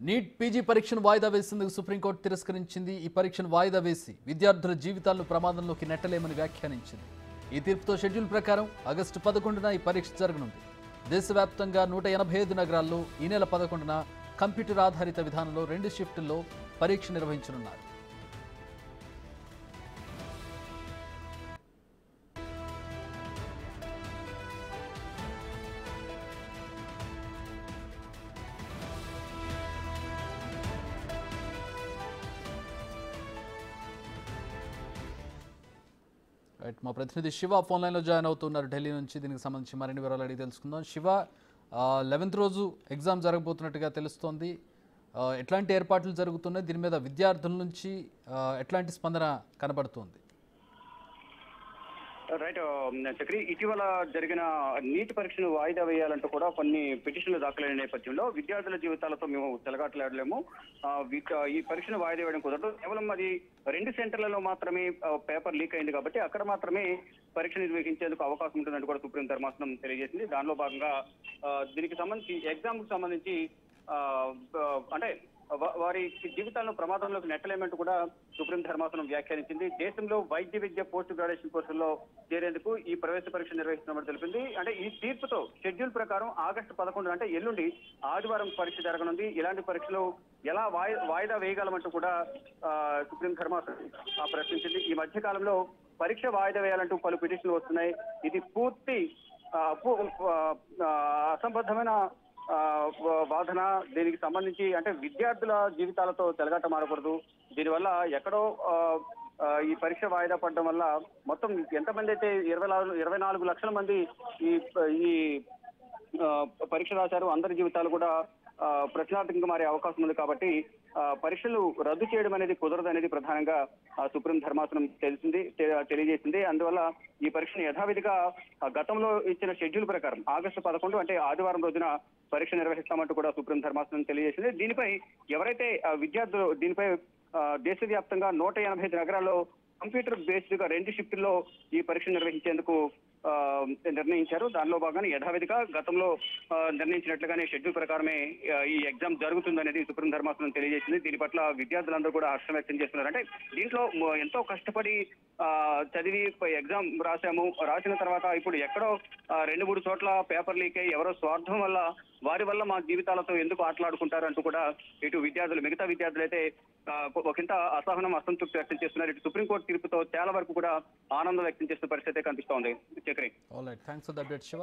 NEET PG పరీక్షను వాయిదా వేసేందుకు సుప్రీంకోర్టు తిరస్కరించింది. ఈ పరీక్షను వాయిదా వేసి విద్యార్థుల జీవితాలను ప్రమాదంలోకి నెట్టలేమని వ్యాఖ్యానించింది. ఈ తీర్పుతో షెడ్యూల్ ప్రకారం ఆగస్టు 11న ఈ పరీక్ష జరగనుంది. దేశవ్యాప్తంగా 185 నగరాల్లో ఈ నెల 11న కంప్యూటర్ ఆధారిత విధానంలో 2 షిఫ్టుల్లో పరీక్ష నిర్వహించనున్నారు. మా ప్రతినిధి శివ ఫోన్ లైన్లో జాయిన్ అవుతున్నారు ఢిల్లీ నుంచి. దీనికి సంబంధించి మరిన్ని వివరాలు అడిగి తెలుసుకుందాం. శివ, 11th రోజు ఎగ్జామ్ జరగబోతున్నట్టుగా తెలుస్తోంది. ఎట్లాంటి ఏర్పాట్లు జరుగుతున్నాయి? దీని మీద విద్యార్థుల నుంచి ఎట్లాంటి స్పందన కనబడుతుంది? రైట్ చక్రి, ఇటీవల జరిగిన నీట్ పరీక్షను వాయిదా వేయాలంటూ కూడా కొన్ని పిటిషన్లు దాఖలైన నేపథ్యంలో విద్యార్థుల జీవితాలతో మేము చెలగాటలాడలేము, ఈ పరీక్షను వాయిదా వేయడం కుదరదు, కేవలం అది 2 సెంటర్లలో మాత్రమే పేపర్ లీక్ అయింది కాబట్టి అక్కడ మాత్రమే పరీక్ష నిర్వహించేందుకు అవకాశం ఉంటుందని కూడా సుప్రీం ధర్మాసనం తెలియజేసింది. దానిలో భాగంగా దీనికి సంబంధించి ఎగ్జామ్ కు సంబంధించి అంటే వారి జీవితాలను ప్రమాదంలోకి నెట్టలేమంటూ కూడా సుప్రీం ధర్మాసనం వ్యాఖ్యానించింది. దేశంలో వైద్య విద్య పోస్ట్ గ్రాడ్యుయేషన్ కోర్సుల్లో చేరేందుకు ఈ ప్రవేశ పరీక్ష నిర్వహిస్తున్నట్టు తెలిపింది. అంటే ఈ తీర్పుతో షెడ్యూల్ ప్రకారం ఆగస్టు 11 అంటే ఎల్లుండి ఆదివారం పరీక్ష జరగనుంది. ఇలాంటి పరీక్షలు ఎలా వాయిదా వేయగలమంటూ కూడా సుప్రీం ధర్మాసనం ప్రశ్నించింది. ఈ మధ్య కాలంలో పరీక్ష వాయిదా వేయాలంటూ పలు పిటిషన్లు వస్తున్నాయి. ఇది పూర్తి అసంబద్ధమైన వాదన. దీనికి సంబంధించి అంటే విద్యార్థుల జీవితాలతో చెలగాట మారకూడదు. దీనివల్ల ఎక్కడో ఈ పరీక్ష వాయిదా పడడం వల్ల మొత్తం ఎంతమంది అయితే 24 లక్షల మంది ఈ పరీక్ష రాశారు, అందరి జీవితాలు కూడా ప్రశ్నార్థకంగా మారే అవకాశం ఉంది. కాబట్టి పరీక్షలు రద్దు చేయడం అనేది కుదరదు అనేది ప్రధానంగా సుప్రీం ధర్మాసనం తెలియజేసింది. అందువల్ల ఈ పరీక్షను యథావిధిగా గతంలో ఇచ్చిన షెడ్యూల్ ప్రకారం ఆగస్టు 11 అంటే ఆదివారం రోజున పరీక్ష నిర్వహిస్తామంటూ కూడా సుప్రీం ధర్మాసనం తెలియజేసింది. దీనిపై ఎవరైతే విద్యార్థులు దీనిపై దేశవ్యాప్తంగా 185 నగరాల్లో కంప్యూటర్ బేస్డ్ గా 2 షిఫ్టుల్లో ఈ పరీక్ష నిర్వహించేందుకు నిర్ణయించారు. దానిలో భాగంగా యథావిధిగా గతంలో నిర్ణయించినట్లుగానే షెడ్యూల్ ప్రకారమే ఈ ఎగ్జామ్ జరుగుతుందనేది సుప్రీం ధర్మాసనం తెలియజేసింది. దీని పట్ల విద్యార్థులందరూ కూడా హర్షం వ్యక్తం చేస్తున్నారు. అంటే దీంట్లో ఎంతో కష్టపడి చదివి ఎగ్జామ్ రాసిన తర్వాత ఇప్పుడు ఎక్కడో 2-3 చోట్ల పేపర్ లీక్ అయ్యి ఎవరో స్వార్థం వల్ల వారి వల్ల మా జీవితాలతో ఎందుకు ఆటలాడుకుంటారు అంటూ కూడా ఇటు మిగతా విద్యార్థులు అయితే ఒకంత అసహనం, అసంతృప్తి వ్యక్తం చేస్తున్నారు. ఇటు సుప్రీంకోర్టు తీర్పుతో చాలా వరకు కూడా ఆనందం వ్యక్తం చేస్తున్న పరిస్థితి కనిపిస్తోంది. Chakri, all right, thanks for the update Shiva.